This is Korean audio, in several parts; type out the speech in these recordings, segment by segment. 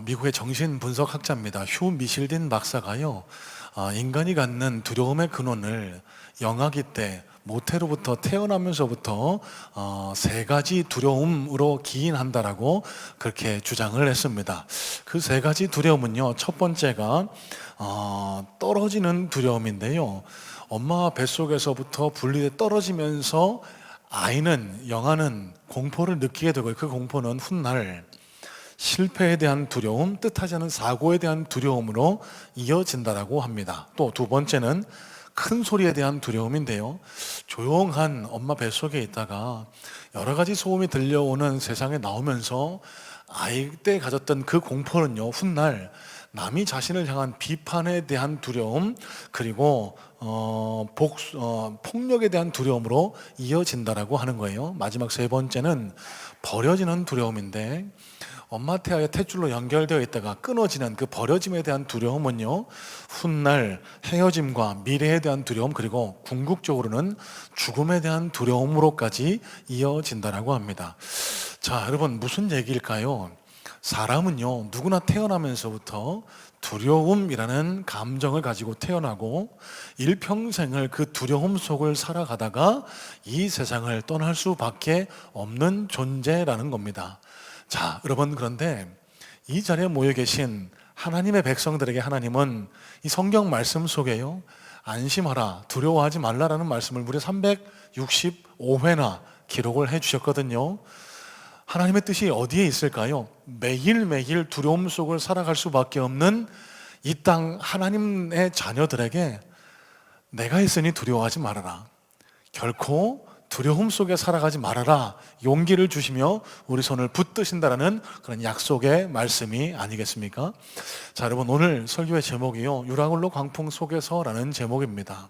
미국의 정신분석학자입니다. 휴 미실딘 박사가요, 인간이 갖는 두려움의 근원을 영아기 때 모태로부터 태어나면서부터 세 가지 두려움으로 기인한다라고 그렇게 주장을 했습니다. 그 세 가지 두려움은요, 첫 번째가 떨어지는 두려움인데요, 엄마 뱃속에서부터 분리돼 떨어지면서 영아는 공포를 느끼게 되고, 그 공포는 훗날 실패에 대한 두려움, 뜻하지 않은 사고에 대한 두려움으로 이어진다라고 합니다. 또 두 번째는 큰 소리에 대한 두려움인데요, 조용한 엄마 뱃속에 있다가 여러 가지 소음이 들려오는 세상에 나오면서 아이 때 가졌던 그 공포는요, 훗날 남이 자신을 향한 비판에 대한 두려움, 그리고 폭력에 대한 두려움으로 이어진다라고 하는 거예요. 마지막 세 번째는 버려지는 두려움인데, 엄마 태아의 탯줄로 연결되어 있다가 끊어지는 그 버려짐에 대한 두려움은요, 훗날 헤어짐과 미래에 대한 두려움, 그리고 궁극적으로는 죽음에 대한 두려움으로까지 이어진다라고 합니다. 자, 여러분, 무슨 얘기일까요? 사람은요, 누구나 태어나면서부터 두려움이라는 감정을 가지고 태어나고 일평생을 그 두려움 속을 살아가다가 이 세상을 떠날 수밖에 없는 존재라는 겁니다. 자, 여러분, 그런데 이 자리에 모여 계신 하나님의 백성들에게 하나님은 이 성경 말씀 속에요, 안심하라, 두려워하지 말라라는 말씀을 무려 365회나 기록을 해 주셨거든요. 하나님의 뜻이 어디에 있을까요? 매일매일 두려움 속을 살아갈 수밖에 없는 이 땅 하나님의 자녀들에게 내가 있으니 두려워하지 말아라, 결코 두려움 속에 살아가지 말아라, 용기를 주시며 우리 손을 붙드신다라는 그런 약속의 말씀이 아니겠습니까? 자, 여러분, 오늘 설교의 제목이요, 유라굴로 광풍 속에서라는 제목입니다.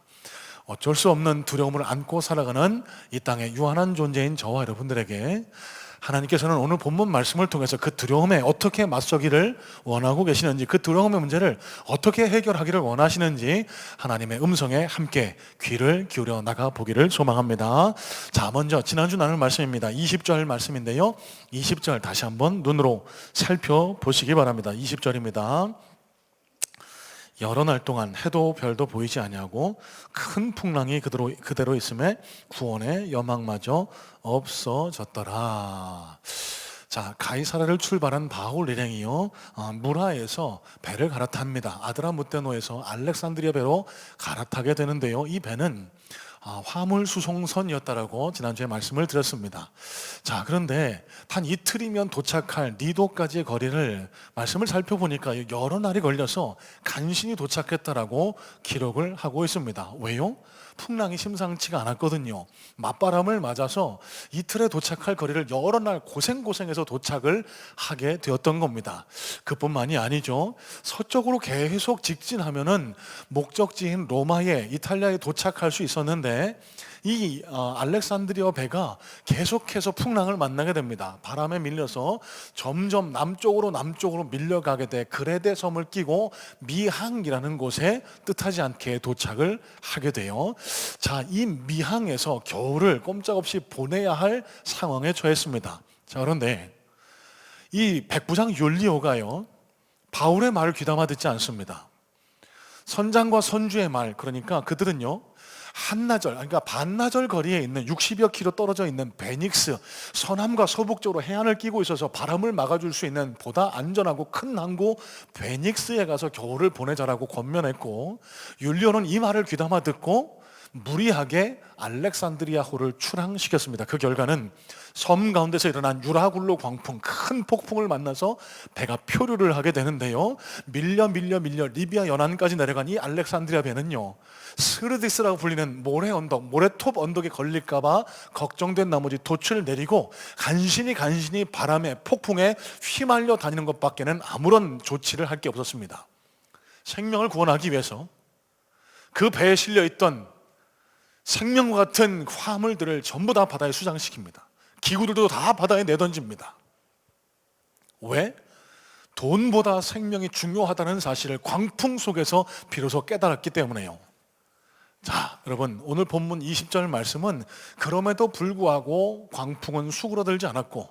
어쩔 수 없는 두려움을 안고 살아가는 이 땅의 유한한 존재인 저와 여러분들에게 하나님께서는 오늘 본문 말씀을 통해서 그 두려움에 어떻게 맞서기를 원하고 계시는지, 그 두려움의 문제를 어떻게 해결하기를 원하시는지 하나님의 음성에 함께 귀를 기울여 나가 보기를 소망합니다. 자, 먼저 지난주 나눌 말씀입니다. 20절 말씀인데요, 20절 다시 한번 눈으로 살펴보시기 바랍니다. 20절입니다. 여러 날 동안 해도 별도 보이지 아니하고 큰 풍랑이 그대로 있음에 구원의 여망마저 없어졌더라. 자, 가이사랴를 출발한 바울 일행이요, 무라에서 배를 갈아탑니다. 아드라무테노에서 알렉산드리아 배로 갈아타게 되는데요, 이 배는 화물 수송선이었다라고 지난주에 말씀을 드렸습니다. 자, 그런데 단 이틀이면 도착할 니도까지의 거리를 말씀을 살펴보니까 여러 날이 걸려서 간신히 도착했다라고 기록을 하고 있습니다. 왜요? 풍랑이 심상치가 않았거든요. 맞바람을 맞아서 이틀에 도착할 거리를 여러 날 고생해서 도착을 하게 되었던 겁니다. 그뿐만이 아니죠. 서쪽으로 계속 직진하면은 목적지인 로마에, 이탈리아에 도착할 수 있었는데 이 알렉산드리아 배가 계속해서 풍랑을 만나게 됩니다. 바람에 밀려서 점점 남쪽으로 밀려가게 돼 그레데 섬을 끼고 미항이라는 곳에 뜻하지 않게 도착을 하게 돼요. 자, 이 미항에서 겨울을 꼼짝없이 보내야 할 상황에 처했습니다. 자, 그런데 이 백부장 율리오가요, 바울의 말을 귀담아 듣지 않습니다. 선장과 선주의 말, 그러니까 그들은요, 한나절, 그러니까 반나절 거리에 있는 60여 킬로 떨어져 있는 베닉스, 서남과 서북쪽으로 해안을 끼고 있어서 바람을 막아줄 수 있는 보다 안전하고 큰 항구 베닉스에 가서 겨울을 보내자라고 권면했고, 율리오는 이 말을 귀담아 듣고 무리하게 알렉산드리아호를 출항시켰습니다. 그 결과는 섬 가운데서 일어난 유라굴로 광풍, 큰 폭풍을 만나서 배가 표류를 하게 되는데요, 밀려 리비아 연안까지 내려간 이 알렉산드리아 배는요, 스르디스라고 불리는 모래톱 언덕에 걸릴까봐 걱정된 나머지 돛을 내리고 간신히 바람에 폭풍에 휘말려 다니는 것밖에는 아무런 조치를 할 게 없었습니다. 생명을 구원하기 위해서 그 배에 실려있던 생명과 같은 화물들을 전부 다 바다에 수장시킵니다. 기구들도 다 바다에 내던집니다. 왜? 돈보다 생명이 중요하다는 사실을 광풍 속에서 비로소 깨달았기 때문에요. 자, 여러분, 오늘 본문 20절 말씀은 그럼에도 불구하고 광풍은 수그러들지 않았고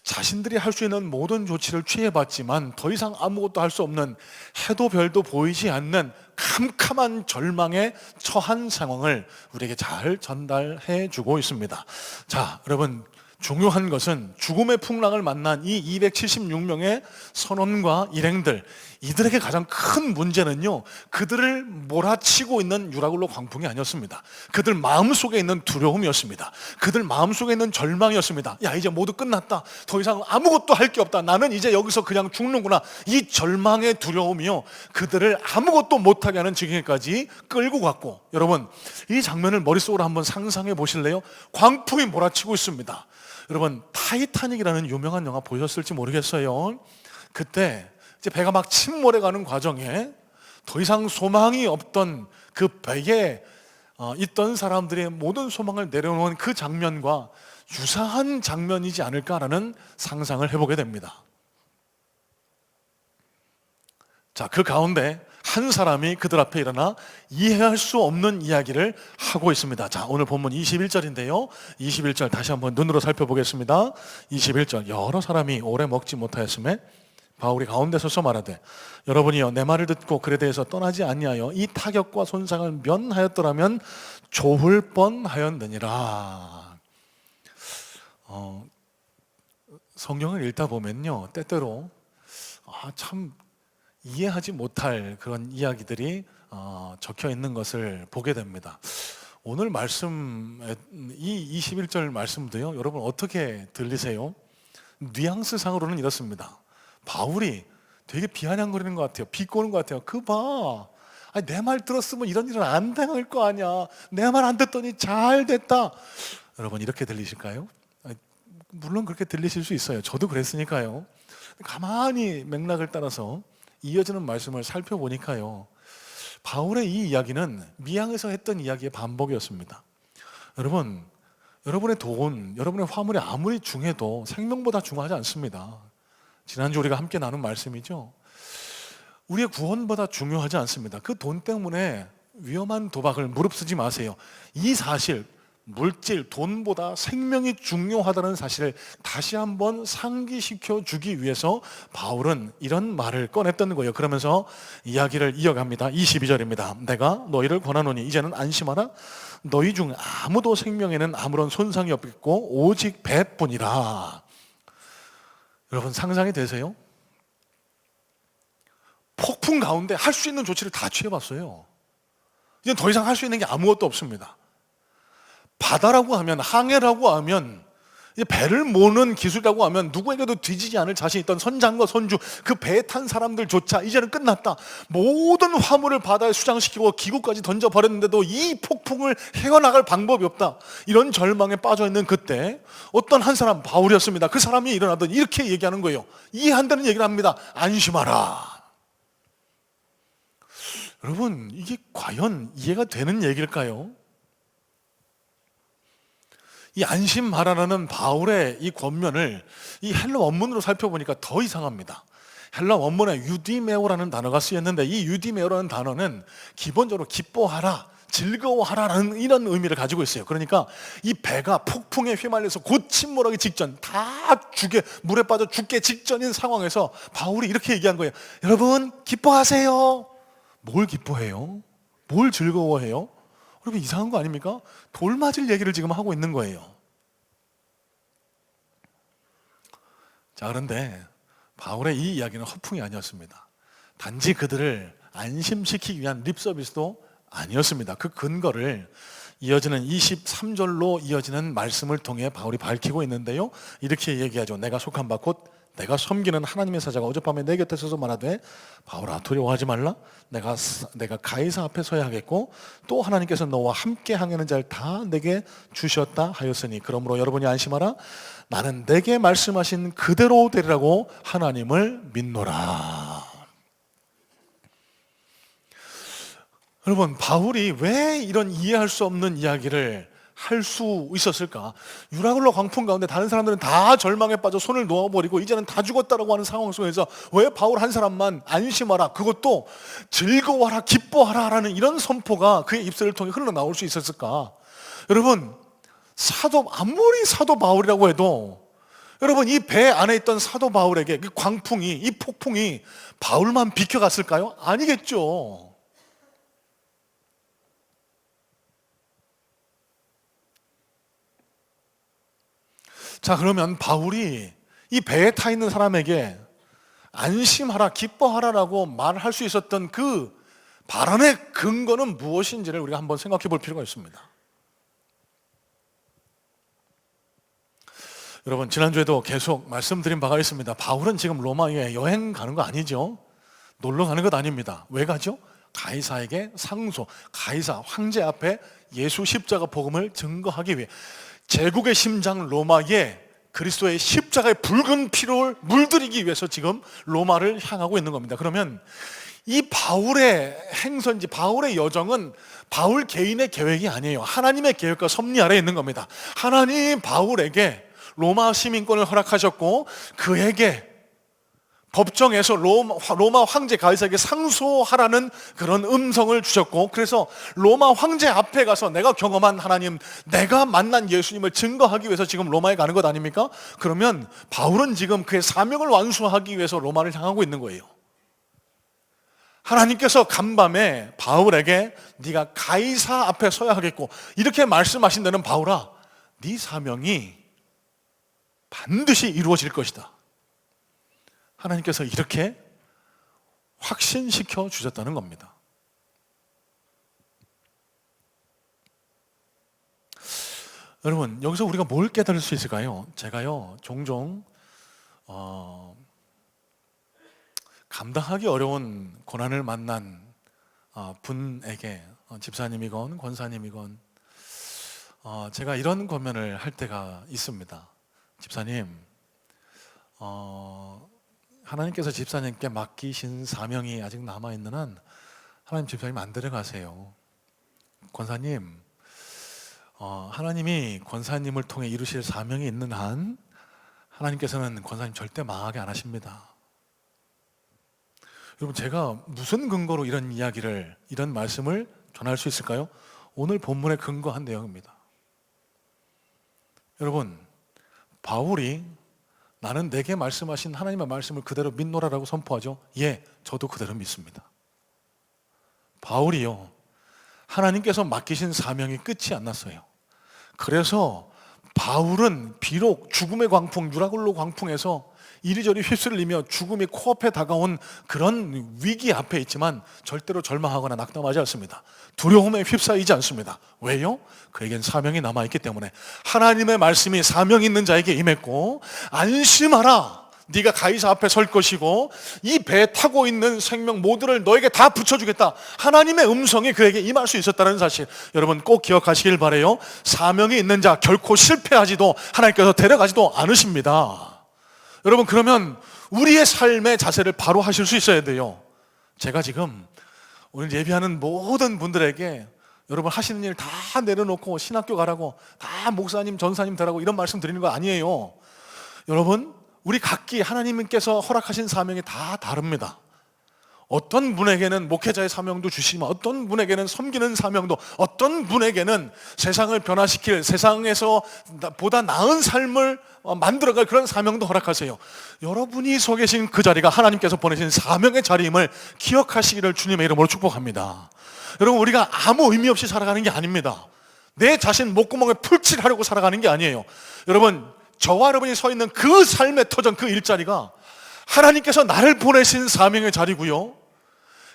자신들이 할 수 있는 모든 조치를 취해봤지만 더 이상 아무것도 할 수 없는, 해도 별도 보이지 않는 캄캄한 절망에 처한 상황을 우리에게 잘 전달해 주고 있습니다. 자, 여러분, 중요한 것은 죽음의 풍랑을 만난 이 276명의 선원과 일행들, 이들에게 가장 큰 문제는요, 그들을 몰아치고 있는 유라굴로 광풍이 아니었습니다. 그들 마음속에 있는 두려움이었습니다. 그들 마음속에 있는 절망이었습니다. 야, 이제 모두 끝났다. 더 이상 아무것도 할 게 없다. 나는 이제 여기서 그냥 죽는구나. 이 절망의 두려움이요, 그들을 아무것도 못하게 하는 지경까지 끌고 갔고, 여러분, 이 장면을 머릿속으로 한번 상상해 보실래요? 광풍이 몰아치고 있습니다. 여러분, 타이타닉이라는 유명한 영화 보셨을지 모르겠어요. 그때 이제 배가 막 침몰해가는 과정에 더 이상 소망이 없던 그 배에 있던 사람들의 모든 소망을 내려놓은 그 장면과 유사한 장면이지 않을까라는 상상을 해보게 됩니다. 자, 그 가운데 한 사람이 그들 앞에 일어나 이해할 수 없는 이야기를 하고 있습니다. 자, 오늘 본문 21절인데요 21절 다시 한번 눈으로 살펴보겠습니다. 21절, 여러 사람이 오래 먹지 못하였음에 바울이 가운데 서서 말하되, 여러분이여 내 말을 듣고 글에 대해서 떠나지 아니하여 이 타격과 손상을 면하였더라면 좋을 뻔하였느니라. 성경을 읽다 보면요, 때때로 참 이해하지 못할 그런 이야기들이 적혀 있는 것을 보게 됩니다. 오늘 말씀, 이 21절 말씀도요, 여러분 어떻게 들리세요? 뉘앙스 상으로는 이렇습니다. 바울이 되게 비아냥거리는 것 같아요. 비꼬는 것 같아요. 그 봐, 내 말 들었으면 이런 일은 안 당할 거 아니야. 내 말 안 듣더니 잘 됐다. 여러분, 이렇게 들리실까요? 물론 그렇게 들리실 수 있어요. 저도 그랬으니까요. 가만히 맥락을 따라서 이어지는 말씀을 살펴보니까요, 바울의 이 이야기는 미항에서 했던 이야기의 반복이었습니다. 여러분, 여러분의 돈, 여러분의 화물이 아무리 중해도 생명보다 중요하지 않습니다. 지난주 우리가 함께 나눈 말씀이죠. 우리의 구원보다 중요하지 않습니다. 그 돈 때문에 위험한 도박을 무릅쓰지 마세요. 이 사실, 물질, 돈보다 생명이 중요하다는 사실을 다시 한번 상기시켜 주기 위해서 바울은 이런 말을 꺼냈던 거예요. 그러면서 이야기를 이어갑니다. 22절입니다. 내가 너희를 권하노니 이제는 안심하라. 너희 중 아무도 생명에는 아무런 손상이 없겠고 오직 배뿐이라. 여러분, 상상이 되세요? 폭풍 가운데 할 수 있는 조치를 다 취해봤어요. 이제 더 이상 할 수 있는 게 아무것도 없습니다. 바다라고 하면, 항해라고 하면, 배를 모는 기술이라고 하면 누구에게도 뒤지지 않을 자신 있던 선장과 선주, 그 배에 탄 사람들조차 이제는 끝났다. 모든 화물을 바다에 수장시키고 기구까지 던져버렸는데도 이 폭풍을 헤어나갈 방법이 없다. 이런 절망에 빠져있는 그때 어떤 한 사람, 바울이었습니다. 그 사람이 일어나더니 이렇게 얘기하는 거예요. 이해 안 되는 얘기를 합니다. 안심하라. 여러분, 이게 과연 이해가 되는 얘기일까요? 이 안심하라는 바울의 이 권면을 이 헬라 원문으로 살펴보니까 더 이상합니다. 헬라 원문에 유디메오라는 단어가 쓰였는데, 이 유디메오라는 단어는 기본적으로 기뻐하라, 즐거워하라는 이런 의미를 가지고 있어요. 그러니까 이 배가 폭풍에 휘말려서 곧 침몰하기 직전, 다 물에 빠져 죽기 직전인 상황에서 바울이 이렇게 얘기한 거예요. 여러분, 기뻐하세요. 뭘 기뻐해요? 뭘 즐거워해요? 여러분, 이상한 거 아닙니까? 돌 맞을 얘기를 지금 하고 있는 거예요. 자, 그런데 바울의 이 이야기는 허풍이 아니었습니다. 단지 그들을 안심시키기 위한 립서비스도 아니었습니다. 그 근거를 이어지는 23절로 이어지는 말씀을 통해 바울이 밝히고 있는데요, 이렇게 얘기하죠. 내가 속한 바 곧 내가 섬기는 하나님의 사자가 어젯밤에 내 곁에 서서 말하되, 바울아 두려워하지 말라. 내가 가이사 앞에 서야 하겠고 또 하나님께서 너와 함께 항해하는 자를 다 내게 주셨다 하였으니 그러므로 여러분이 안심하라. 나는 내게 말씀하신 그대로 되리라고 하나님을 믿노라. 여러분, 바울이 왜 이런 이해할 수 없는 이야기를 할 수 있었을까? 유라굴로 광풍 가운데 다른 사람들은 다 절망에 빠져 손을 놓아버리고 이제는 다 죽었다라고 하는 상황 속에서 왜 바울 한 사람만 안심하라, 그것도 즐거워하라, 기뻐하라 라는 이런 선포가 그의 입술을 통해 흘러나올 수 있었을까? 여러분, 아무리 사도 바울이라고 해도 여러분, 이 배 안에 있던 사도 바울에게 그 광풍이, 이 폭풍이 바울만 비켜갔을까요? 아니겠죠. 자, 그러면 바울이 이 배에 타 있는 사람에게 안심하라, 기뻐하라라고 말할 수 있었던 그 발언의 근거는 무엇인지를 우리가 한번 생각해 볼 필요가 있습니다. 여러분, 지난주에도 계속 말씀드린 바가 있습니다. 바울은 지금 로마에 여행 가는 거 아니죠? 놀러 가는 것 아닙니다. 왜 가죠? 가이사에게 상소, 가이사 황제 앞에 예수 십자가 복음을 증거하기 위해, 제국의 심장 로마에 그리스도의 십자가의 붉은 피를 물들이기 위해서 지금 로마를 향하고 있는 겁니다. 그러면 이 바울의 행선지, 바울의 여정은 바울 개인의 계획이 아니에요. 하나님의 계획과 섭리 아래에 있는 겁니다. 하나님 바울에게 로마 시민권을 허락하셨고, 그에게 법정에서 로마 황제 가이사에게 상소하라는 그런 음성을 주셨고, 그래서 로마 황제 앞에 가서 내가 경험한 하나님, 내가 만난 예수님을 증거하기 위해서 지금 로마에 가는 것 아닙니까? 그러면 바울은 지금 그의 사명을 완수하기 위해서 로마를 향하고 있는 거예요. 하나님께서 간밤에 바울에게 네가 가이사 앞에 서야 하겠고, 이렇게 말씀하신 데는 바울아, 네 사명이 반드시 이루어질 것이다. 하나님께서 이렇게 확신시켜 주셨다는 겁니다. 여러분, 여기서 우리가 뭘 깨달을 수 있을까요? 제가요, 종종 감당하기 어려운 고난을 만난 분에게, 집사님이건 권사님이건, 제가 이런 권면을 할 때가 있습니다. 집사님, 하나님께서 집사님께 맡기신 사명이 아직 남아있는 한 하나님 집사님 안 데려가세요. 권사님, 하나님이 권사님을 통해 이루실 사명이 있는 한 하나님께서는 권사님 절대 망하게 안 하십니다. 여러분, 제가 무슨 근거로 이런 이야기를, 이런 말씀을 전할 수 있을까요? 오늘 본문에 근거한 내용입니다. 여러분, 바울이 나는 내게 말씀하신 하나님의 말씀을 그대로 믿노라라고 선포하죠. 예, 저도 그대로 믿습니다. 바울이요, 하나님께서 맡기신 사명이 끝이 안 났어요. 그래서 바울은 비록 죽음의 광풍, 유라굴로 광풍에서 이리저리 휩쓸리며 죽음이 코앞에 다가온 그런 위기 앞에 있지만 절대로 절망하거나 낙담하지 않습니다. 두려움에 휩싸이지 않습니다. 왜요? 그에겐 사명이 남아있기 때문에. 하나님의 말씀이 사명 있는 자에게 임했고, 안심하라, 네가 가이사 앞에 설 것이고 이 배에 타고 있는 생명 모두를 너에게 다 붙여주겠다. 하나님의 음성이 그에게 임할 수 있었다는 사실, 여러분 꼭 기억하시길 바라요. 사명이 있는 자 결코 실패하지도 하나님께서 데려가지도 않으십니다. 여러분, 그러면 우리의 삶의 자세를 바로 하실 수 있어야 돼요. 제가 지금 오늘 예비하는 모든 분들에게 여러분 하시는 일 다 내려놓고 신학교 가라고, 다 목사님, 전사님 되라고 이런 말씀 드리는 거 아니에요. 여러분, 우리 각기 하나님께서 허락하신 사명이 다 다릅니다. 어떤 분에게는 목회자의 사명도 주시지만 어떤 분에게는 섬기는 사명도, 어떤 분에게는 세상을 변화시킬, 세상에서 보다 나은 삶을 만들어갈 그런 사명도 허락하세요. 여러분이 서 계신 그 자리가 하나님께서 보내신 사명의 자리임을 기억하시기를 주님의 이름으로 축복합니다. 여러분, 우리가 아무 의미 없이 살아가는 게 아닙니다. 내 자신 목구멍에 풀칠하려고 살아가는 게 아니에요. 여러분, 저와 여러분이 서 있는 그 삶의 터전, 그 일자리가 하나님께서 나를 보내신 사명의 자리고요,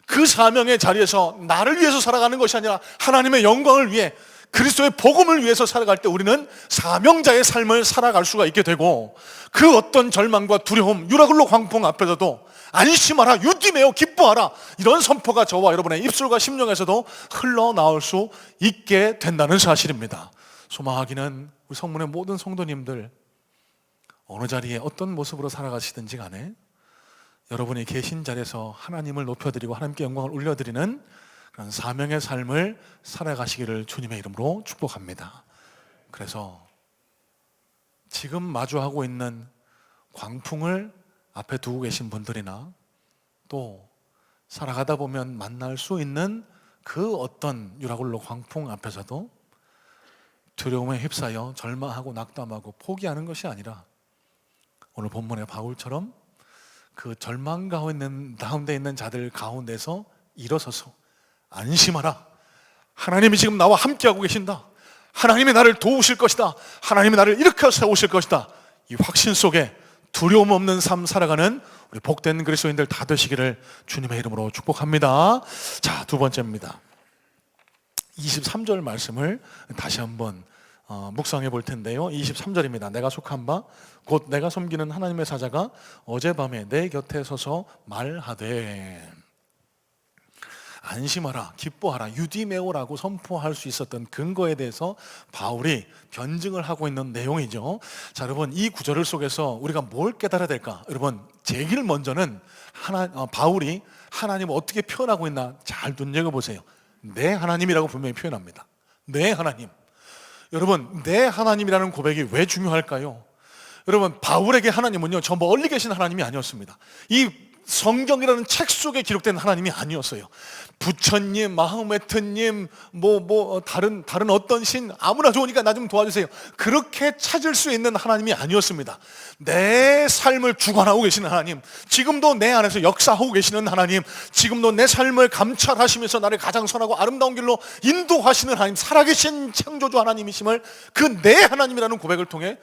그 사명의 자리에서 나를 위해서 살아가는 것이 아니라 하나님의 영광을 위해, 그리스도의 복음을 위해서 살아갈 때 우리는 사명자의 삶을 살아갈 수가 있게 되고, 그 어떤 절망과 두려움, 유라굴로 광풍 앞에서도 안심하라, 유디메어 기뻐하라, 이런 선포가 저와 여러분의 입술과 심령에서도 흘러나올 수 있게 된다는 사실입니다. 소망하기는 우리 성문의 모든 성도님들, 어느 자리에 어떤 모습으로 살아가시든지 간에 여러분이 계신 자리에서 하나님을 높여드리고 하나님께 영광을 올려드리는 그런 사명의 삶을 살아가시기를 주님의 이름으로 축복합니다. 그래서 지금 마주하고 있는 광풍을 앞에 두고 계신 분들이나, 또 살아가다 보면 만날 수 있는 그 어떤 유라굴로 광풍 앞에서도 두려움에 휩싸여 절망하고 낙담하고 포기하는 것이 아니라 오늘 본문의 바울처럼 그 절망 가운데 있는 자들 가운데서 일어서서 안심하라. 하나님이 지금 나와 함께하고 계신다. 하나님이 나를 도우실 것이다. 하나님이 나를 일으켜 세우실 것이다. 이 확신 속에 두려움 없는 삶 살아가는 우리 복된 그리스도인들 다 되시기를 주님의 이름으로 축복합니다. 자, 두 번째입니다. 23절 말씀을 다시 한번 묵상해 볼 텐데요. 23절입니다. 내가 속한 바 곧 내가 섬기는 하나님의 사자가 어젯밤에 내 곁에 서서 말하되 안심하라, 기뻐하라, 유디메오라고 선포할 수 있었던 근거에 대해서 바울이 변증을 하고 있는 내용이죠. 자, 여러분, 이 구절 속에서 우리가 뭘 깨달아야 될까? 여러분, 제일 먼저는 바울이 하나님을 어떻게 표현하고 있나 잘 눈여겨보세요. 내 하나님이라고 분명히 표현합니다. 내 하나님. 여러분, 내 하나님이라는 고백이 왜 중요할까요? 여러분, 바울에게 하나님은요, 저 멀리 계신 하나님이 아니었습니다. 이 성경이라는 책 속에 기록된 하나님이 아니었어요. 부처님, 마호메트님, 다른 어떤 신 아무나 좋으니까 나 좀 도와주세요. 그렇게 찾을 수 있는 하나님이 아니었습니다. 내 삶을 주관하고 계시는 하나님, 지금도 내 안에서 역사하고 계시는 하나님, 지금도 내 삶을 감찰하시면서 나를 가장 선하고 아름다운 길로 인도하시는 하나님, 살아계신 창조주 하나님이심을 그 내 하나님이라는 고백을 통해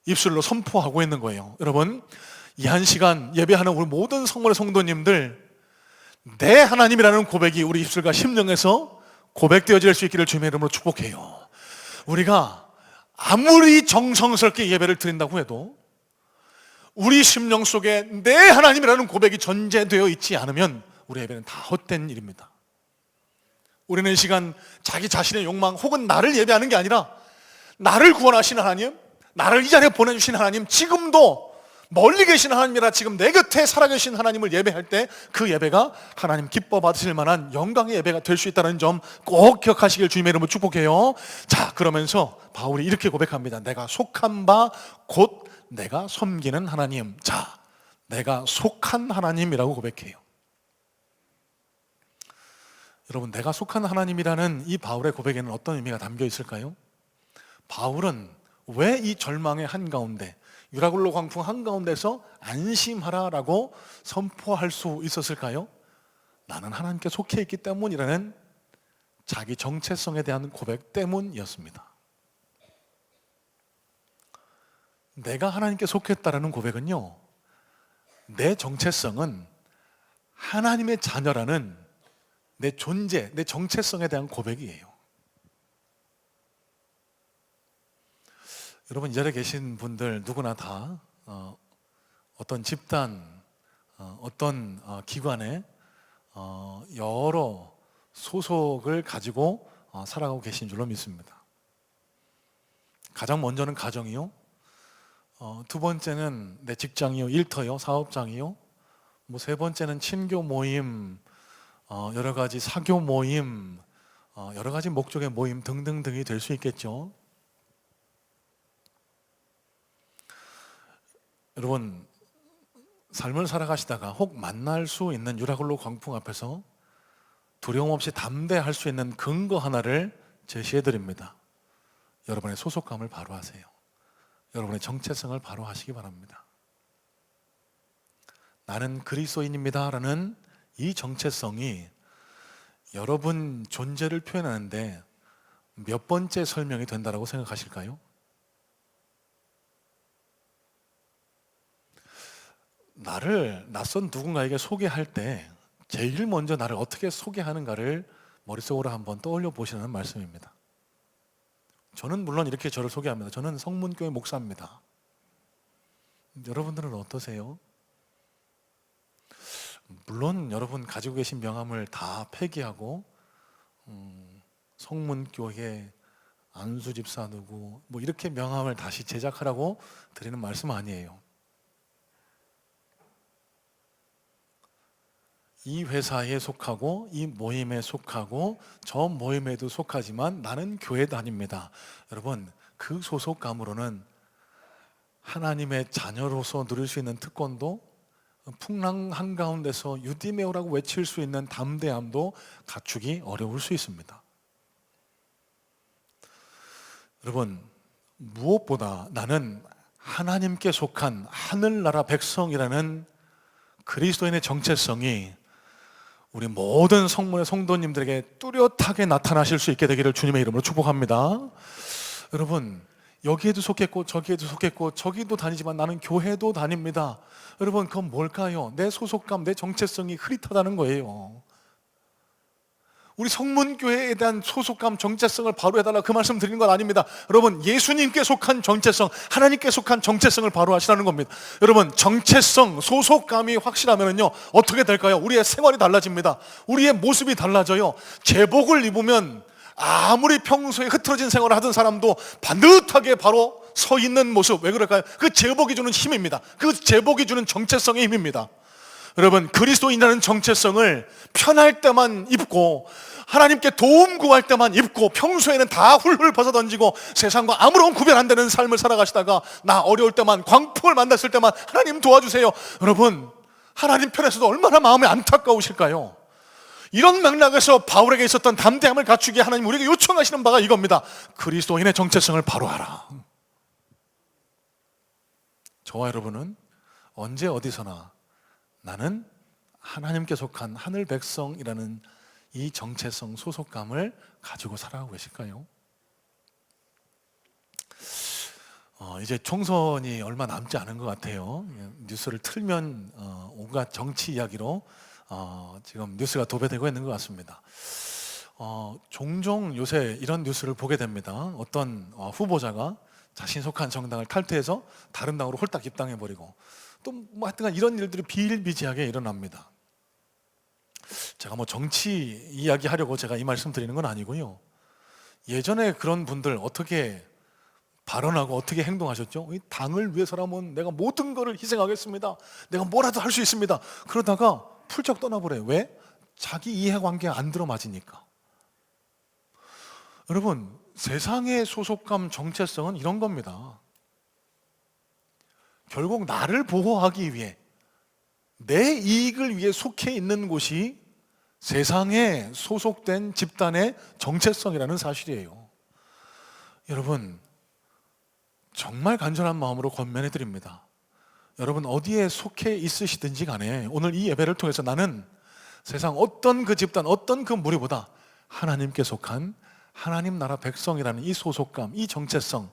입술로 선포하고 있는 거예요. 여러분, 이 한 시간 예배하는 우리 모든 성문의 성도님들, 내 하나님이라는 고백이 우리 입술과 심령에서 고백되어질 수 있기를 주님의 이름으로 축복해요. 우리가 아무리 정성스럽게 예배를 드린다고 해도 우리 심령 속에 내 하나님이라는 고백이 전제되어 있지 않으면 우리 예배는 다 헛된 일입니다. 우리는 이 시간 자기 자신의 욕망 혹은 나를 예배하는 게 아니라 나를 구원하신 하나님, 나를 이 자리에 보내주신 하나님, 지금도 멀리 계신 하나님이라 지금 내 곁에 살아계신 하나님을 예배할 때 그 예배가 하나님 기뻐 받으실 만한 영광의 예배가 될 수 있다는 점 꼭 기억하시길 주님의 이름으로 축복해요. 자, 그러면서 바울이 이렇게 고백합니다. 내가 속한 바 곧 내가 섬기는 하나님. 자, 내가 속한 하나님이라고 고백해요. 여러분, 내가 속한 하나님이라는 이 바울의 고백에는 어떤 의미가 담겨 있을까요? 바울은 왜 이 절망의 한가운데, 유라굴로 광풍 한가운데서 안심하라라고 선포할 수 있었을까요? 나는 하나님께 속해 있기 때문이라는 자기 정체성에 대한 고백 때문이었습니다. 내가 하나님께 속했다라는 고백은요, 내 정체성은 하나님의 자녀라는 내 존재, 내 정체성에 대한 고백이에요. 여러분, 이 자리에 계신 분들 누구나 다 어떤 집단, 어떤 기관에 여러 소속을 가지고 살아가고 계신 줄로 믿습니다. 가장 먼저는 가정이요, 두 번째는 내 직장이요, 일터요, 사업장이요, 세 번째는 친교 모임, 여러 가지 사교 모임, 여러 가지 목적의 모임 등등등이 될 수 있겠죠. 여러분, 삶을 살아가시다가 혹 만날 수 있는 유라굴로 광풍 앞에서 두려움 없이 담대할 수 있는 근거 하나를 제시해 드립니다. 여러분의 소속감을 바로 하세요. 여러분의 정체성을 바로 하시기 바랍니다. 나는 그리스도인입니다 라는 이 정체성이 여러분 존재를 표현하는데 몇 번째 설명이 된다고 생각하실까요? 나를 낯선 누군가에게 소개할 때 제일 먼저 나를 어떻게 소개하는가를 머릿속으로 한번 떠올려 보시라는 말씀입니다. 저는 물론 이렇게 저를 소개합니다. 저는 성문교회 목사입니다. 여러분들은 어떠세요? 물론 여러분 가지고 계신 명함을 다 폐기하고 성문교회 안수집사 누구 이렇게 명함을 다시 제작하라고 드리는 말씀 아니에요. 이 회사에 속하고 이 모임에 속하고 저 모임에도 속하지만 나는 교회 다닙니다. 여러분, 그 소속감으로는 하나님의 자녀로서 누릴 수 있는 특권도, 풍랑 한가운데서 유디메오라고 외칠 수 있는 담대함도 갖추기 어려울 수 있습니다. 여러분, 무엇보다 나는 하나님께 속한 하늘나라 백성이라는 그리스도인의 정체성이 우리 모든 성문의 성도님들에게 뚜렷하게 나타나실 수 있게 되기를 주님의 이름으로 축복합니다. 여러분, 여기에도 속했고 저기에도 속했고 저기도 다니지만 나는 교회도 다닙니다. 여러분, 그건 뭘까요? 내 소속감, 내 정체성이 흐릿하다는 거예요. 우리 성문교회에 대한 소속감, 정체성을 바로 해달라 그 말씀 드리는 건 아닙니다. 여러분, 예수님께 속한 정체성, 하나님께 속한 정체성을 바로 하시라는 겁니다. 여러분, 정체성, 소속감이 확실하면요 어떻게 될까요? 우리의 생활이 달라집니다. 우리의 모습이 달라져요. 제복을 입으면 아무리 평소에 흐트러진 생활을 하던 사람도 반듯하게 바로 서 있는 모습. 왜 그럴까요? 그 제복이 주는 힘입니다. 그 제복이 주는 정체성의 힘입니다. 여러분, 그리스도인이라는 정체성을 편할 때만 입고 하나님께 도움 구할 때만 입고 평소에는 다 훌훌 벗어던지고 세상과 아무런 구별 안 되는 삶을 살아가시다가 나 어려울 때만, 광풍을 만났을 때만 하나님 도와주세요. 여러분, 하나님 편에서도 얼마나 마음이 안타까우실까요? 이런 맥락에서 바울에게 있었던 담대함을 갖추기에 하나님 우리에게 요청하시는 바가 이겁니다. 그리스도인의 정체성을 바로 알아. 저와 여러분은 언제 어디서나 나는 하나님께 속한 하늘 백성이라는 이 정체성, 소속감을 가지고 살아가고 계실까요? 이제 총선이 얼마 남지 않은 것 같아요. 뉴스를 틀면 온갖 정치 이야기로 지금 뉴스가 도배되고 있는 것 같습니다. 종종 요새 이런 뉴스를 보게 됩니다. 어떤 후보자가 자신 속한 정당을 탈퇴해서 다른 당으로 홀딱 입당해버리고 또 뭐 하여튼간 이런 일들이 비일비재하게 일어납니다. 제가 뭐 정치 이야기 하려고 제가 이 말씀 드리는 건 아니고요. 예전에 그런 분들 어떻게 발언하고 어떻게 행동하셨죠? 이 당을 위해서라면 내가 모든 것을 희생하겠습니다. 내가 뭐라도 할 수 있습니다. 그러다가 훌쩍 떠나버려요. 왜? 자기 이해관계가 안 들어맞으니까. 여러분, 세상의 소속감, 정체성은 이런 겁니다. 결국 나를 보호하기 위해, 내 이익을 위해 속해 있는 곳이 세상에 소속된 집단의 정체성이라는 사실이에요. 여러분, 정말 간절한 마음으로 권면해 드립니다. 여러분, 어디에 속해 있으시든지 간에 오늘 이 예배를 통해서 나는 세상 어떤 그 집단, 어떤 그 무리보다 하나님께 속한 하나님 나라 백성이라는 이 소속감, 이 정체성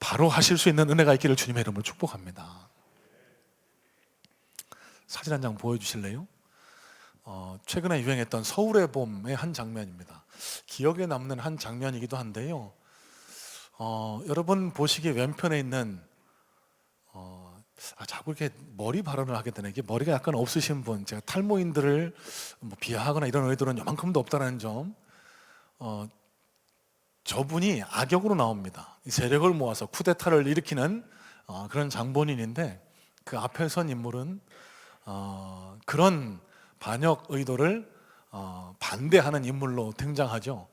바로 하실 수 있는 은혜가 있기를 주님의 이름으로 축복합니다. 사진 한 장 보여주실래요? 최근에 유행했던 서울의 봄의 한 장면입니다. 기억에 남는 한 장면이기도 한데요. 여러분 보시기에 왼편에 있는 자꾸 이렇게 머리 발언을 하게 되네. 이게 머리가 약간 없으신 분, 제가 탈모인들을 뭐 비하하거나 이런 의도는 요만큼도 없다는 점. 저분이 악역으로 나옵니다. 세력을 모아서 쿠데타를 일으키는 그런 장본인인데 그 앞에 선 인물은 그런 반역 의도를 반대하는 인물로 등장하죠.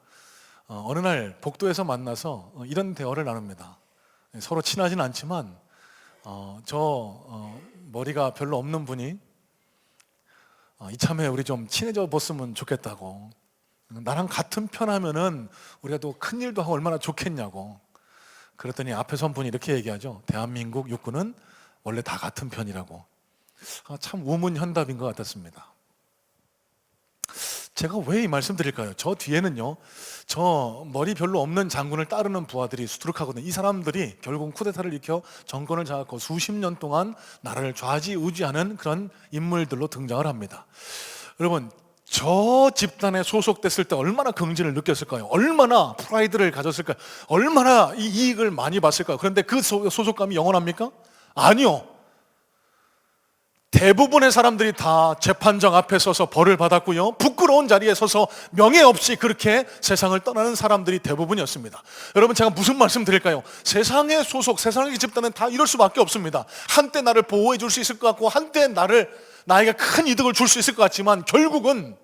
어느 날 복도에서 만나서 이런 대화를 나눕니다. 서로 친하진 않지만 머리가 별로 없는 분이 이참에 우리 좀 친해져 봤으면 좋겠다고, 나랑 같은 편 하면은 우리가 또 큰일도 하고 얼마나 좋겠냐고. 그랬더니 앞에 선 분이 이렇게 얘기하죠. 대한민국 육군은 원래 다 같은 편이라고. 참 우문현답인 것 같았습니다. 제가 왜 이 말씀 드릴까요? 저 뒤에는요, 저 머리 별로 없는 장군을 따르는 부하들이 수두룩하거든요. 이 사람들이 결국 쿠데타를 일으켜 정권을 장악하고 수십 년 동안 나라를 좌지우지하는 그런 인물들로 등장을 합니다. 여러분, 저 집단에 소속됐을 때 얼마나 긍지를 느꼈을까요? 얼마나 프라이드를 가졌을까요? 얼마나 이 이익을 많이 봤을까요? 그런데 그 소속감이 영원합니까? 아니요. 대부분의 사람들이 다 재판정 앞에 서서 벌을 받았고요, 부끄러운 자리에 서서 명예 없이 그렇게 세상을 떠나는 사람들이 대부분이었습니다. 여러분, 제가 무슨 말씀 드릴까요? 세상의 소속, 세상의 집단은 다 이럴 수밖에 없습니다. 한때 나를 보호해 줄 수 있을 것 같고 한때 나에게 큰 이득을 줄 수 있을 것 같지만 결국은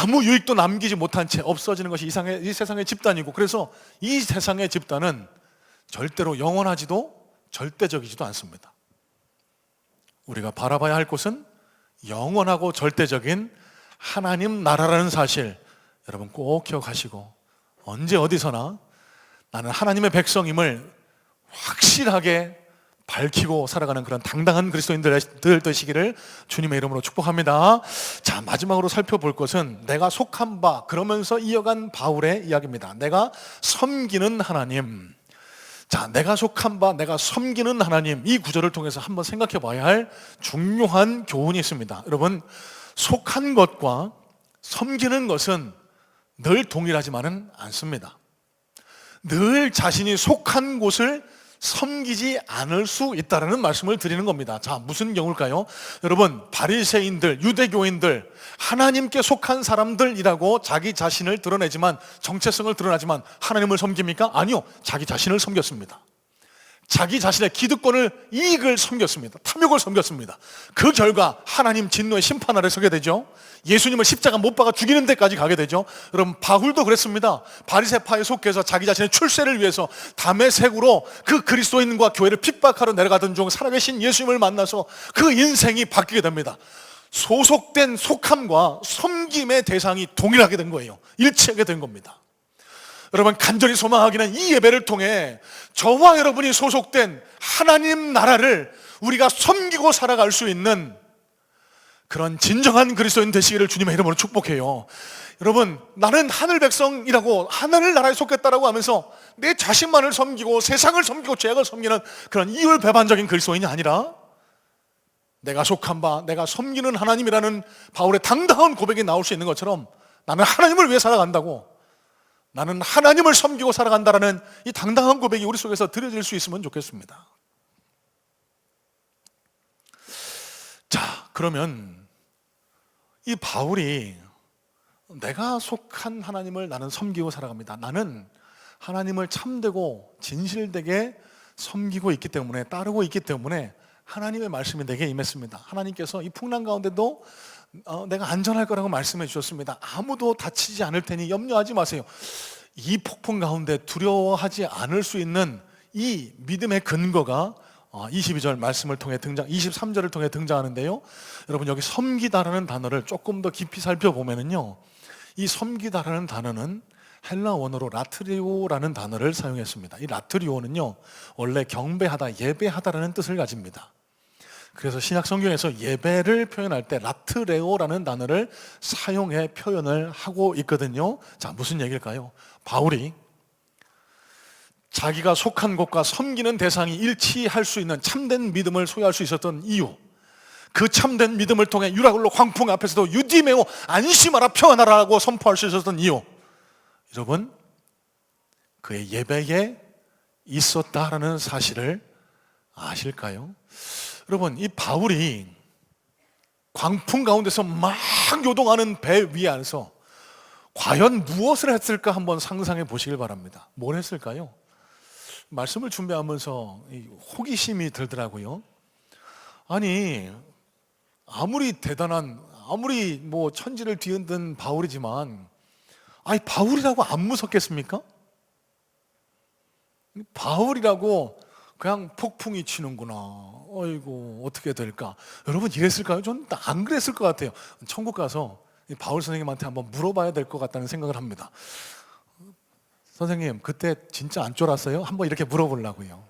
아무 유익도 남기지 못한 채 없어지는 것이 이 세상의 집단이고, 그래서 이 세상의 집단은 절대로 영원하지도 절대적이지도 않습니다. 우리가 바라봐야 할 곳은 영원하고 절대적인 하나님 나라라는 사실, 여러분 꼭 기억하시고 언제 어디서나 나는 하나님의 백성임을 확실하게 밝히고 살아가는 그런 당당한 그리스도인들 되시기를 주님의 이름으로 축복합니다. 자, 마지막으로 살펴볼 것은 내가 속한 바, 그러면서 이어간 바울의 이야기입니다. 내가 섬기는 하나님. 자, 내가 속한 바, 내가 섬기는 하나님. 이 구절을 통해서 한번 생각해 봐야 할 중요한 교훈이 있습니다. 여러분, 속한 것과 섬기는 것은 늘 동일하지만은 않습니다. 늘 자신이 속한 곳을 섬기지 않을 수 있다는 말씀을 드리는 겁니다. 자, 무슨 경우일까요? 여러분, 바리새인들, 유대교인들, 하나님께 속한 사람들이라고 자기 자신을 드러내지만, 정체성을 드러나지만 하나님을 섬깁니까? 아니요, 자기 자신을 섬겼습니다. 자기 자신의 기득권을, 이익을 섬겼습니다. 탐욕을 섬겼습니다. 그 결과 하나님 진노의 심판 아래 서게 되죠. 예수님을 십자가 못 박아 죽이는 데까지 가게 되죠. 여러분, 바울도 그랬습니다. 바리새파에 속해서 자기 자신의 출세를 위해서 다메섹으로 그 그리스도인과 교회를 핍박하러 내려가던 중 살아계신 예수님을 만나서 그 인생이 바뀌게 됩니다. 소속된 속함과 섬김의 대상이 동일하게 된 거예요. 일치하게 된 겁니다. 여러분, 간절히 소망하기는 이 예배를 통해 저와 여러분이 소속된 하나님 나라를 우리가 섬기고 살아갈 수 있는 그런 진정한 그리스도인 되시기를 주님의 이름으로 축복해요. 여러분, 나는 하늘 백성이라고, 하늘 나라에 속했다라고 하면서 내 자신만을 섬기고 세상을 섬기고 죄악을 섬기는 그런 이율배반적인 그리스도인이 아니라 내가 속한 바, 내가 섬기는 하나님이라는 바울의 당당한 고백이 나올 수 있는 것처럼 나는 하나님을 위해 살아간다고, 나는 하나님을 섬기고 살아간다라는 이 당당한 고백이 우리 속에서 드려질 수 있으면 좋겠습니다. 자, 그러면 이 바울이 내가 속한 하나님을 나는 섬기고 살아갑니다. 나는 하나님을 참되고 진실되게 섬기고 있기 때문에, 따르고 있기 때문에 하나님의 말씀이 내게 임했습니다. 하나님께서 이 풍랑 가운데도 내가 안전할 거라고 말씀해 주셨습니다. 아무도 다치지 않을 테니 염려하지 마세요. 이 폭풍 가운데 두려워하지 않을 수 있는 이 믿음의 근거가 22절 말씀을 통해 23절을 통해 등장하는데요. 여러분, 여기 섬기다라는 단어를 조금 더 깊이 살펴보면요, 이 섬기다라는 단어는 헬라 원어로 라트리오라는 단어를 사용했습니다. 이 라트리오는요, 원래 경배하다, 예배하다라는 뜻을 가집니다. 그래서 신약 성경에서 예배를 표현할 때 라트레오라는 단어를 사용해 표현을 하고 있거든요. 자, 무슨 얘기일까요? 바울이 자기가 속한 곳과 섬기는 대상이 일치할 수 있는 참된 믿음을 소유할 수 있었던 이유, 그 참된 믿음을 통해 유라굴로 광풍 앞에서도 유디메오 안심하라 평안하라고 선포할 수 있었던 이유, 여러분, 그의 예배에 있었다라는 사실을 아실까요? 여러분, 이 바울이 광풍 가운데서 막 요동하는 배 위에 앉아서 과연 무엇을 했을까 한번 상상해 보시길 바랍니다. 뭘 했을까요? 말씀을 준비하면서 호기심이 들더라고요. 아니, 아무리 대단한, 아무리 뭐 천지를 뒤흔든 바울이지만, 아니, 바울이라고 안 무섭겠습니까? 바울이라고 그냥 폭풍이 치는구나, 어이구 어떻게 될까, 여러분 이랬을까요? 저는 안 그랬을 것 같아요. 천국 가서 바울 선생님한테 한번 물어봐야 될 것 같다는 생각을 합니다. 선생님, 그때 진짜 안 쫄았어요? 한번 이렇게 물어보려고요.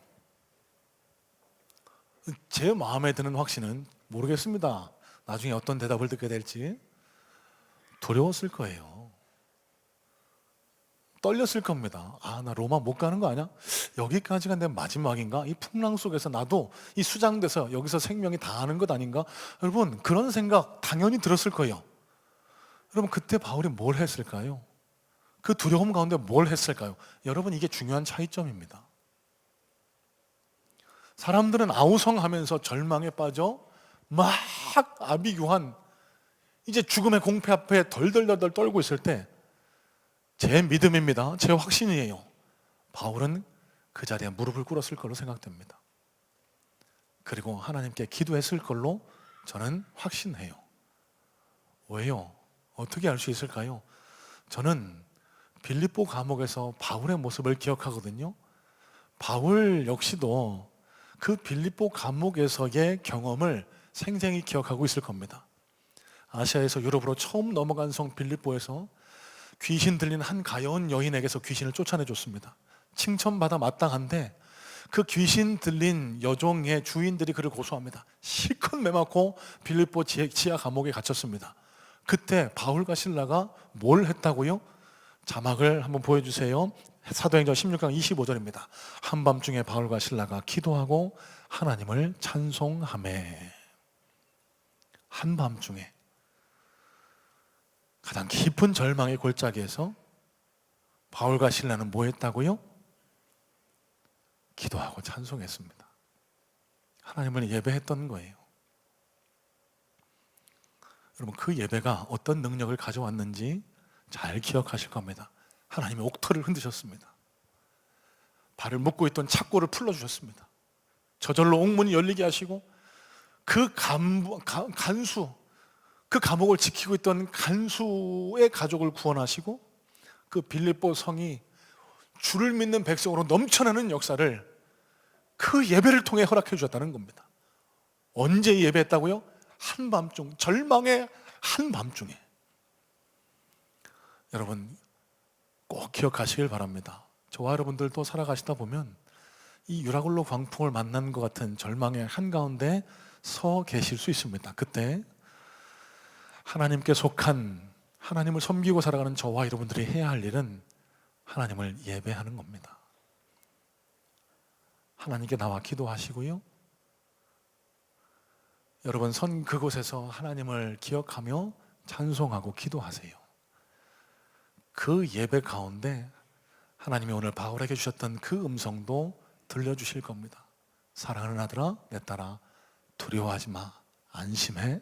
제 마음에 드는 확신은 모르겠습니다. 나중에 어떤 대답을 듣게 될지. 두려웠을 거예요. 떨렸을 겁니다. 아, 나 로마 못 가는 거 아니야? 여기까지가 내 마지막인가? 이 풍랑 속에서 나도 이 수장돼서 여기서 생명이 다하는 것 아닌가? 여러분, 그런 생각 당연히 들었을 거예요. 여러분, 그때 바울이 뭘 했을까요? 그 두려움 가운데 뭘 했을까요? 여러분, 이게 중요한 차이점입니다. 사람들은 아우성하면서 절망에 빠져 막 아비규환, 이제 죽음의 공패 앞에 덜덜덜 떨고 있을 때, 제 믿음입니다, 제 확신이에요, 바울은 그 자리에 무릎을 꿇었을 걸로 생각됩니다. 그리고 하나님께 기도했을 걸로 저는 확신해요. 왜요? 어떻게 알 수 있을까요? 저는 빌립보 감옥에서 바울의 모습을 기억하거든요. 바울 역시도 그 빌립보 감옥에서의 경험을 생생히 기억하고 있을 겁니다. 아시아에서 유럽으로 처음 넘어간 성 빌립보에서 귀신 들린 한 가여운 여인에게서 귀신을 쫓아내줬습니다. 칭찬받아 마땅한데 그 귀신 들린 여종의 주인들이 그를 고소합니다. 실컷 매맞고 빌립보 지하 감옥에 갇혔습니다. 그때 바울과 실라가 뭘 했다고요? 자막을 한번 보여주세요. 사도행전 16강 25절입니다. 한밤중에 바울과 실라가 기도하고 하나님을 찬송하매. 한밤중에 가장 깊은 절망의 골짜기에서 바울과 실라는 뭐 했다고요? 기도하고 찬송했습니다. 하나님을 예배했던 거예요. 여러분, 그 예배가 어떤 능력을 가져왔는지 잘 기억하실 겁니다. 하나님의 옥토를 흔드셨습니다. 발을 묶고 있던 착고를 풀어주셨습니다. 저절로 옥문이 열리게 하시고 그 간수, 그 감옥을 지키고 있던 간수의 가족을 구원하시고 그 빌립보 성이 주를 믿는 백성으로 넘쳐나는 역사를 그 예배를 통해 허락해 주셨다는 겁니다. 언제 예배했다고요? 한밤중, 절망의 한밤중에. 여러분 꼭 기억하시길 바랍니다. 저와 여러분들도 살아가시다 보면 이 유라굴로 광풍을 만난 것 같은 절망의 한가운데 서 계실 수 있습니다. 그때 하나님께 속한, 하나님을 섬기고 살아가는 저와 여러분들이 해야 할 일은 하나님을 예배하는 겁니다. 하나님께 나와 기도하시고요, 여러분 선 그곳에서 하나님을 기억하며 찬송하고 기도하세요. 그 예배 가운데 하나님이 오늘 바울에게 주셨던 그 음성도 들려주실 겁니다. 사랑하는 아들아, 내 딸아, 두려워하지 마. 안심해.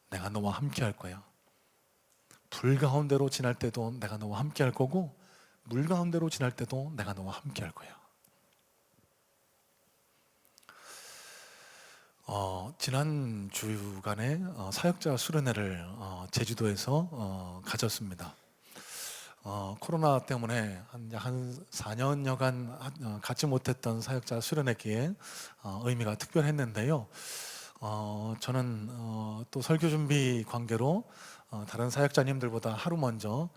내가 너와 함께 할 거야. 불 가운데로 지날 때도 내가 너와 함께 할 거고, 물 가운데로 지날 때도 내가 너와 함께 할 거야. 지난 주간에 사역자 수련회를 제주도에서 가졌습니다. 코로나 때문에 한 4년여간 갖지 못했던 사역자 수련회기에 의미가 특별했는데요. 저는 또 설교 준비 관계로 다른 사역자님들보다 하루 먼저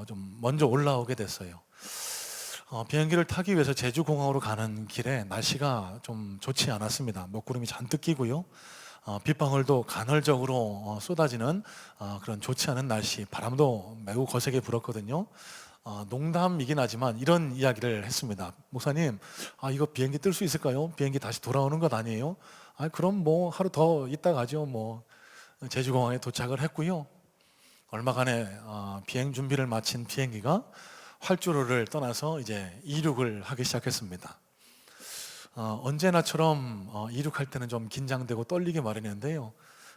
좀 먼저 올라오게 됐어요. 비행기를 타기 위해서 제주공항으로 가는 길에 날씨가 좀 좋지 않았습니다. 먹구름이 잔뜩 끼고요, 빗방울도 간헐적으로 쏟아지는 그런 좋지 않은 날씨, 바람도 매우 거세게 불었거든요. 농담이긴 하지만 이런 이야기를 했습니다. 목사님, 이거 비행기 뜰 수 있을까요? 비행기 다시 돌아오는 것 아니에요? 그럼 뭐 하루 더 있다 가죠. 뭐 제주공항에 도착을 했고요. 얼마간에 비행 준비를 마친 비행기가 활주로를 떠나서 이제 이륙을 하기 시작했습니다. 언제나처럼 이륙할 때는 좀 긴장되고 떨리게 마련인데요.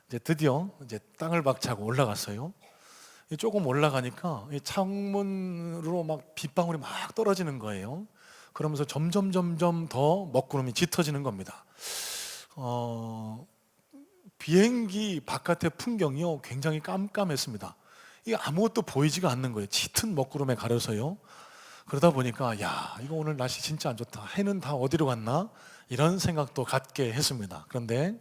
이제 드디어 이제 땅을 박차고 올라갔어요. 조금 올라가니까 창문으로 막 빗방울이 막 떨어지는 거예요. 그러면서 점점 더 먹구름이 짙어지는 겁니다. 비행기 바깥의 풍경이요, 굉장히 깜깜했습니다. 이게 아무것도 보이지가 않는 거예요. 짙은 먹구름에 가려서요. 그러다 보니까 야, 이거 오늘 날씨 진짜 안 좋다. 해는 다 어디로 갔나? 이런 생각도 갖게 했습니다. 그런데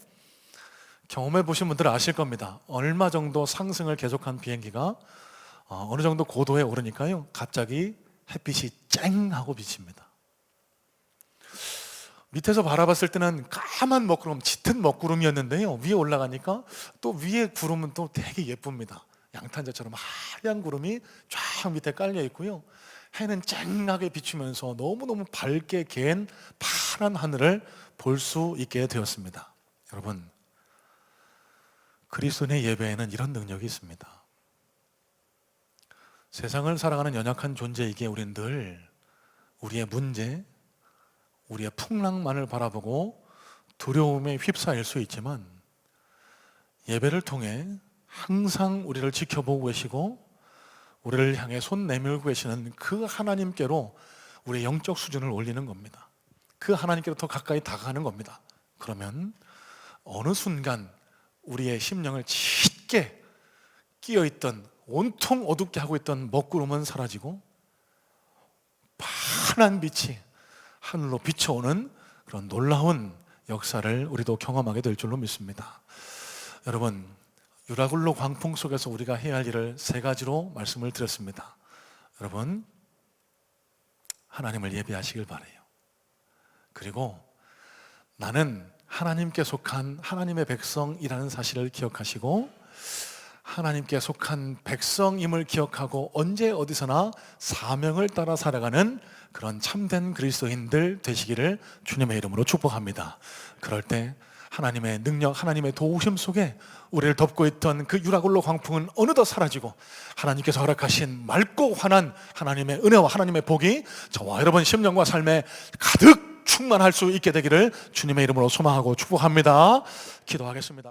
경험해 보신 분들은 아실 겁니다. 얼마 정도 상승을 계속한 비행기가 어느 정도 고도에 오르니까요, 갑자기 햇빛이 쨍 하고 비칩니다. 밑에서 바라봤을 때는 까만 먹구름, 짙은 먹구름이었는데요, 위에 올라가니까 또 위에 구름은 또 되게 예쁩니다. 양탄자처럼 하얀 구름이 쫙 밑에 깔려 있고요, 해는 쨍하게 비추면서 너무너무 밝게 갠 파란 하늘을 볼 수 있게 되었습니다. 여러분, 그리스도인의 예배에는 이런 능력이 있습니다. 세상을 살아가는 연약한 존재이기에 우리는 늘 우리의 문제, 우리의 풍랑만을 바라보고 두려움에 휩싸일 수 있지만, 예배를 통해 항상 우리를 지켜보고 계시고 우리를 향해 손 내밀고 계시는 그 하나님께로 우리의 영적 수준을 올리는 겁니다. 그 하나님께로 더 가까이 다가가는 겁니다. 그러면 어느 순간 우리의 심령을 짙게 끼어있던, 온통 어둡게 하고 있던 먹구름은 사라지고 환한 빛이 하늘로 비춰오는 그런 놀라운 역사를 우리도 경험하게 될 줄로 믿습니다. 여러분, 유라굴로 광풍 속에서 우리가 해야 할 일을 세 가지로 말씀을 드렸습니다. 여러분, 하나님을 예배하시길 바라요. 그리고 나는 하나님께 속한 하나님의 백성이라는 사실을 기억하시고, 하나님께 속한 백성임을 기억하고 언제 어디서나 사명을 따라 살아가는 그런 참된 그리스도인들 되시기를 주님의 이름으로 축복합니다. 그럴 때 하나님의 능력, 하나님의 도우심 속에 우리를 덮고 있던 그 유라굴로 광풍은 어느덧 사라지고, 하나님께서 허락하신 맑고 환한 하나님의 은혜와 하나님의 복이 저와 여러분 심령과 삶에 가득 충만할 수 있게 되기를 주님의 이름으로 소망하고 축복합니다. 기도하겠습니다.